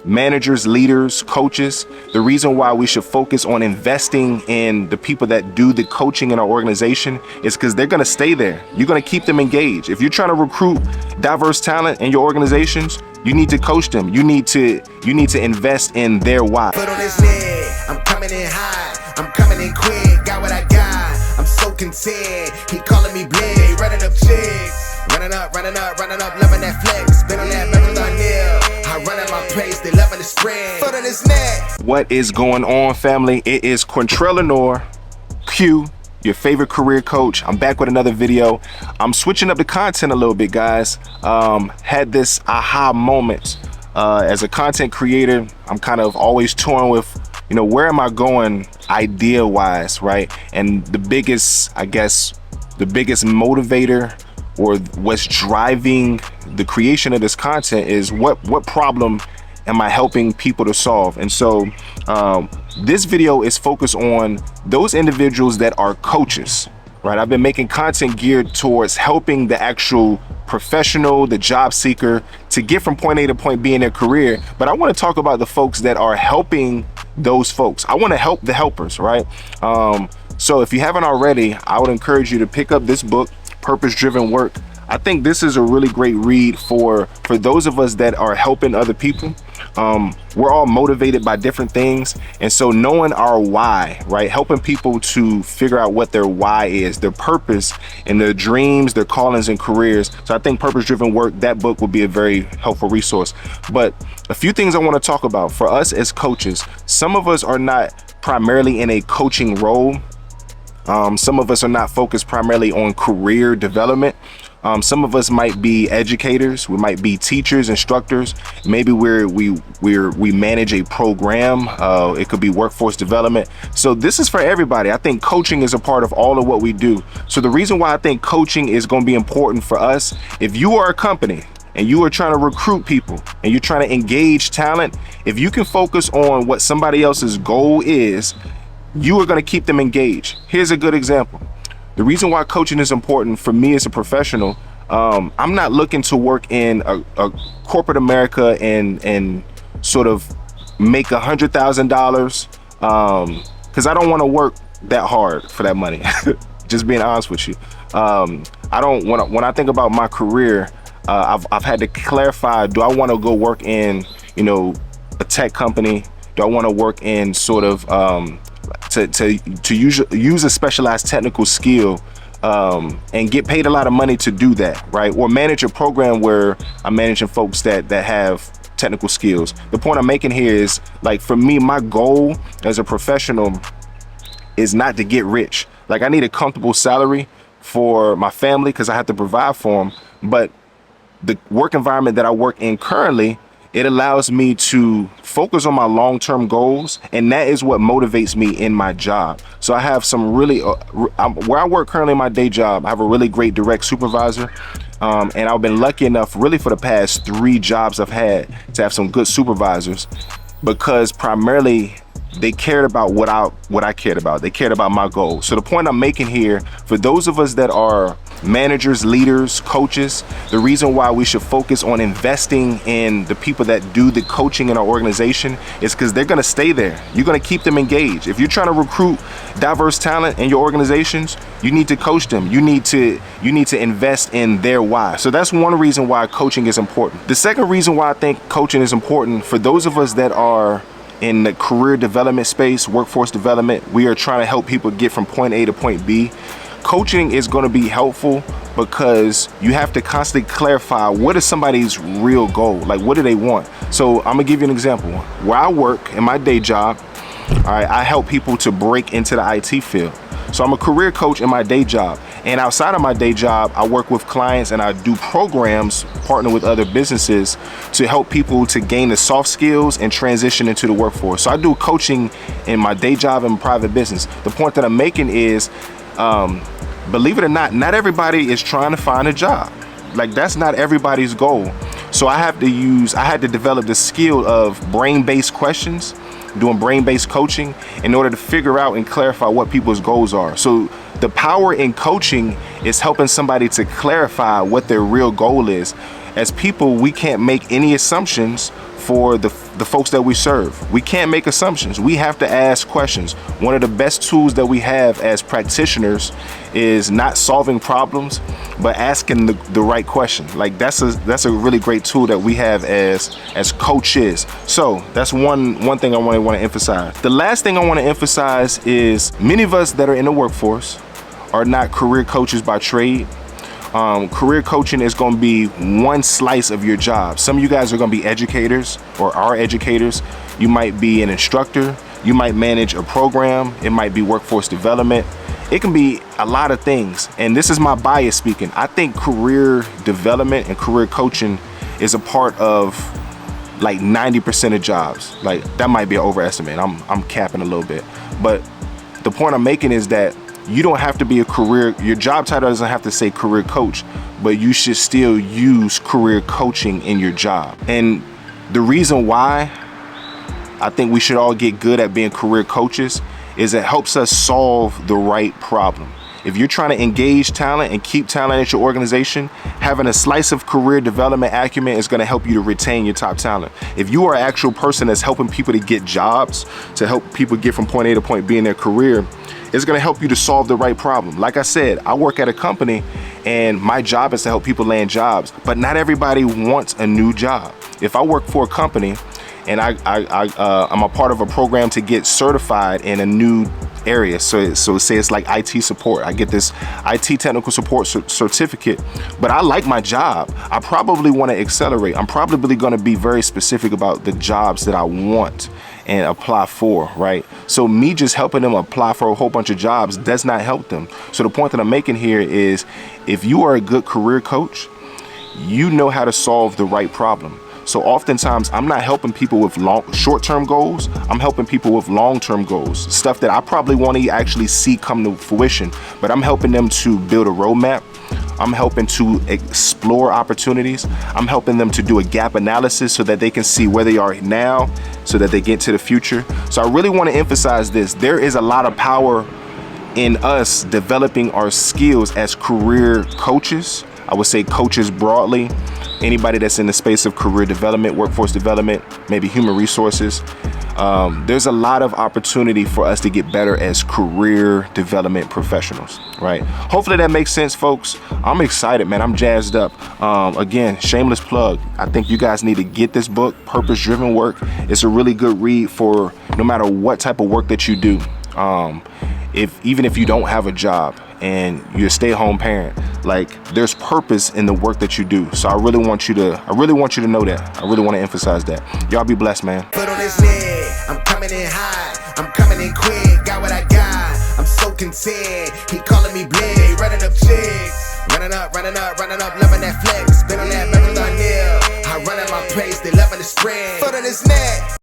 managers, leaders, coaches. The reason why we should focus on investing in the people that do the coaching in our organization is because they're going to stay there. You're going to keep them engaged. If you're trying to recruit diverse talent in your organizations, you need to coach them. You need to invest in their why. Put on his neck, I'm coming in high, I'm coming in quick, got what I got, I'm so content. He calling me Blade, running up chicks, running up, loving that flex, been on that marathon nail. I run at my pace, they loving the spread. Foot on his neck. What is going on, family? It is Quantrell Lenore, Q, your favorite career coach. I'm back with another video. I'm switching up the content a little bit, guys. Had this aha moment. As a content creator, I'm kind of always torn with, where am I going idea-wise, right? And the biggest, the biggest motivator or what's driving the creation of this content is what problem am I helping people to solve? And so this video is focused on those individuals that are coaches, right? I've been making content geared towards helping the actual professional, the job seeker, to get from point A to point B in their career. But I want to talk about the folks that are helping those folks. I want to help the helpers, right? So if you haven't already, I would encourage you to pick up this book, Purpose-Driven Work. I think this is a really great read for those of us that are helping other people. We're all motivated by different things. And so knowing our why, right? Helping people to figure out what their why is, their purpose and their dreams, their callings and careers. So I think Purpose-Driven Work, that book will be a very helpful resource. But a few things I want to talk about for us as coaches. Some of us are not primarily in a coaching role. Some of us are not focused primarily on career development. Some of us might be educators. We might be teachers, instructors. Maybe we manage a program. It could be workforce development. So this is for everybody. I think coaching is a part of all of what we do. So the reason why I think coaching is going to be important for us, if you are a company and you are trying to recruit people and you're trying to engage talent, if you can focus on what somebody else's goal is, you are going to keep them engaged. Here's a good example. The reason why coaching is important for me as a professional, I'm not looking to work in a corporate America and sort of make $100,000 because I don't want to work that hard for that money. Just being honest with you. I don't want to, when I think about my career, I've had to clarify, do I want to go work in, a tech company? Do I want to work in sort of to use a specialized technical skill and get paid a lot of money to do that, right? Or manage a program where I'm managing folks that have technical skills. The point I'm making here is, like, for me, my goal as a professional is not to get rich. Like, I need a comfortable salary for my family because I have to provide for them. But the work environment that I work in currently, it allows me to focus on my long-term goals, and that is what motivates me in my job. So I have some really, where I work currently in my day job, I have a really great direct supervisor, and I've been lucky enough really for the past 3 jobs I've had to have some good supervisors, because primarily they cared about what I cared about. They cared about my goals. So the point I'm making here, for those of us that are managers, leaders, coaches, the reason why we should focus on investing in the people that do the coaching in our organization is because they're going to stay there. You're going to keep them engaged. If you're trying to recruit diverse talent in your organizations, you need to coach them. You need to invest in their why. So that's one reason why coaching is important. The second reason why I think coaching is important, for those of us that are in the career development space, workforce development, we are trying to help people get from point A to point B. Coaching is going to be helpful because you have to constantly clarify what is somebody's real goal, like what do they want. So I'm gonna give you an example. Where I work in my day job, all right, I help people to break into the IT field. So I'm a career coach in my day job, and outside of my day job, I work with clients and I do programs, partner with other businesses to help people to gain the soft skills and transition into the workforce. So I do coaching in my day job and private business. The point that I'm making is, believe it or not, not everybody is trying to find a job. Like, that's not everybody's goal. So I had to develop the skill of brain-based questions, doing brain-based coaching in order to figure out and clarify what people's goals are. So the power in coaching is helping somebody to clarify what their real goal is. As people, we can't make any assumptions for the folks that we serve. We can't make assumptions. We have to ask questions. One of the best tools that we have as practitioners is not solving problems, but asking the right question. Like that's a really great tool that we have as coaches. So that's one thing I want to emphasize. The last thing I want to emphasize is many of us that are in the workforce are not career coaches by trade. Career coaching is going to be one slice of your job. Some of you guys are going to be educators or are educators. You might be an instructor. You might manage a program. It might be workforce development. It can be a lot of things. And this is my bias speaking. I think career development and career coaching is a part of like 90% of jobs. Like that might be an overestimate. I'm capping a little bit. But the point I'm making is that you don't have to be your job title doesn't have to say career coach, but you should still use career coaching in your job. And the reason why I think we should all get good at being career coaches is it helps us solve the right problem. If you're trying to engage talent and keep talent at your organization, having a slice of career development acumen is going to help you to retain your top talent. If you are an actual person that's helping people to get jobs, to help people get from point A to point B in their career, it's going to help you to solve the right problem. Like I said, I work at a company and my job is to help people land jobs, but not everybody wants a new job. If I work for a company and I'm a part of a program to get certified in a new area. So say it's like IT support. I get this IT technical support certificate, but I like my job. I probably want to accelerate. I'm probably going to be very specific about the jobs that I want and apply for, right? So me just helping them apply for a whole bunch of jobs does not help them. So the point that I'm making here is if you are a good career coach, you know how to solve the right problem. So oftentimes I'm not helping people with short-term goals. I'm helping people with long-term goals, stuff that I probably want to actually see come to fruition, but I'm helping them to build a roadmap. I'm helping to explore opportunities. I'm helping them to do a gap analysis so that they can see where they are now so that they get to the future. So I really want to emphasize this. There is a lot of power in us developing our skills as career coaches. I would say coaches broadly. Anybody that's in the space of career development, workforce development, maybe human resources. There's a lot of opportunity for us to get better as career development professionals, right? Hopefully that makes sense, folks. I'm excited, man. I'm jazzed up. Again, shameless plug. I think you guys need to get this book, Purpose Driven Work. It's a really good read for no matter what type of work that you do. Even if you don't have a job and you're a stay-at-home parent, like there's purpose in the work that you do. So I really want you to know that. I really want to emphasize that. Y'all be blessed, man. Put on his neck, I'm coming in high, I'm coming in quick, got what I got, I'm so content, he calling me blade, running up chicks, running up, loving that flex, been on that